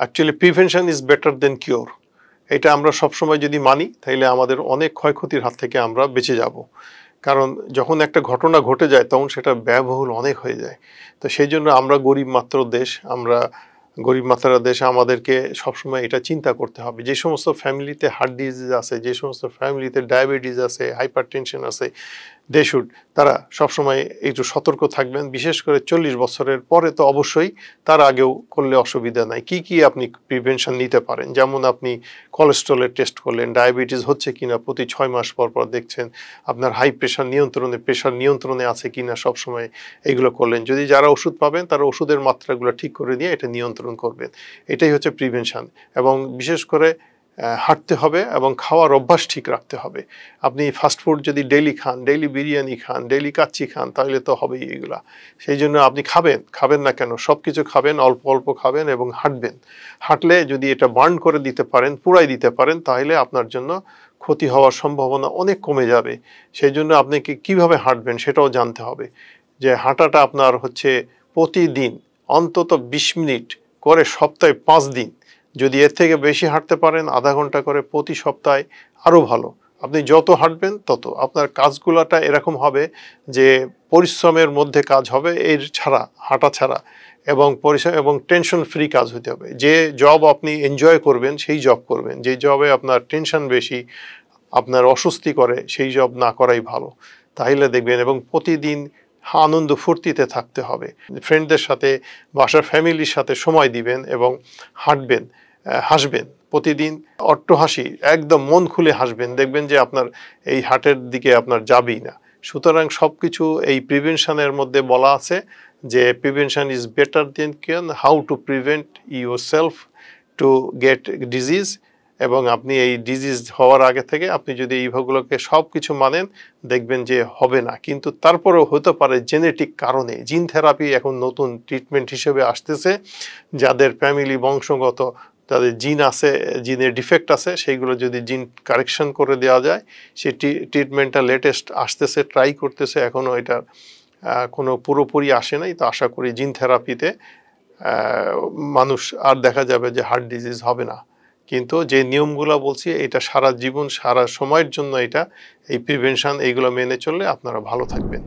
Actually prevention is better then cure. এটা আমরা সবসময় যদি মানি তাহলে আমাদের অনেক ক্ষয়ক্ষতির হাত থেকে আমরা বেঁচে যাব। কারণ যখন একটা ঘটনা ঘটে যায় তখন সেটা ব্যয়বহুল অনেক হয়ে যায়। তো সেই জন্য আমরা গরিব মাত্র দেশ, আমরা গরিব মাত্রার দেশে আমাদেরকে সবসময় এটা চিন্তা করতে হবে। যে সমস্ত ফ্যামিলিতে হার্ট ডিজিজ আছে, যে সমস্ত ফ্যামিলিতে ডায়াবেটিস আছে, হাইপার টেনশন আছে, দে শুড তারা সবসময় একটু সতর্ক থাকবেন। বিশেষ করে 40 বছরের পরে তো অবশ্যই, তার আগেও করলে অসুবিধা নাই। কি কি আপনি প্রিভেনশন নিতে পারেন, যেমন আপনি কোলেস্ট্রলের টেস্ট করলেন, ডায়াবেটিস হচ্ছে কিনা প্রতি 6 মাস পর পর দেখছেন, আপনার হাই প্রেশার নিয়ন্ত্রণে আছে কিনা সবসময় এগুলো করলেন। যদি যারা ওষুধ পাবেন তারা ওষুধের মাত্রাগুলো ঠিক করে দিয়ে এটা নিয়ন্ত্রণ করবেন। এটাই হচ্ছে প্রিভেনশন। এবং বিশেষ করে হাঁটতে হবে এবং খাওয়ার অভ্যাস ঠিক রাখতে হবে। আপনি ফাস্টফুড যদি ডেইলি খান, ডেইলি বিরিয়ানি খান, ডেইলি কাচ্চি খান, তাহলে তো হবেই এগুলা। সেই জন্য আপনি খাবেন না কেন, সব কিছু খাবেন, অল্প অল্প খাবেন এবং হাঁটবেন। হাঁটলে যদি এটা বার্ন করে দিতে পারেন, পুরাই দিতে পারেন, তাহলে আপনার জন্য ক্ষতি হওয়ার সম্ভাবনা অনেক কমে যাবে। সেই জন্য আপনাকে কিভাবে হাঁটবেন সেটাও জানতে হবে। যে হাঁটাটা আপনার হচ্ছে প্রতিদিন অন্তত 20 মিনিট করে সপ্তাহে 5 দিন, যদি এর থেকে বেশি হাঁটতে পারেন আধা ঘন্টা করে প্রতি সপ্তাহে, আরও ভালো। আপনি যত হাঁটবেন তত আপনার কাজগুলোটা এরকম হবে যে পরিশ্রমের মধ্যে কাজ হবে, এর ছাড়া, হাঁটা ছাড়া, এবং পরিশ্রম এবং টেনশন ফ্রি কাজ হতে হবে। যে জব আপনি এনজয় করবেন সেই জব করবেন। যে জবে আপনার টেনশন বেশি, আপনার অস্বস্তি করে, সেই জব না করাই ভালো। তাহলে দেখবেন, এবং প্রতিদিন আনন্দ ফুর্তিতে থাকতে হবে। ফ্রেন্ডদের সাথে, বাসার ফ্যামিলির সাথে সময় দিবেন এবং হাঁটবেন, হাসবেন প্রতিদিন, অট্টহাসি, একদম মন খুলে হাসবেন। দেখবেন যে আপনার এই হার্টের দিকে আপনার যাবেই না। সুতরাং সব কিছু এই প্রিভেনশনের মধ্যে বলা আছে যে prevention is better then cure, how to prevent your self to get disease. এবং আপনি এই ডিজিজ হওয়ার আগে থেকে আপনি যদি এইগুলোকে সব কিছু মানেন, দেখবেন যে হবে না। কিন্তু তারপরেও হতে পারে জেনেটিক কারণে। জিন থেরাপি এখন নতুন ট্রিটমেন্ট হিসেবে আসতেছে। যাদের ফ্যামিলি বংশগত, তাদের জিন আছে, জিনের ডিফেক্ট আছে, সেইগুলো যদি জিন কারেকশন করে দেওয়া যায়, সেই ট্রিটমেন্টটা লেটেস্ট আসতেছে, ট্রাই করতেছে, এখনও এটা কোনো পুরোপুরি আসে নাই। তো আশা করি জিন থেরাপিতে মানুষ আর দেখা যাবে যে হার্ট ডিজিজ হবে না। কিন্তু যে নিয়মগুলো বলছি এটা সারা জীবন, সারা সময়ের জন্য, এটা এই প্রিভেনশন এইগুলো মেনে চললে আপনারা ভালো থাকবেন।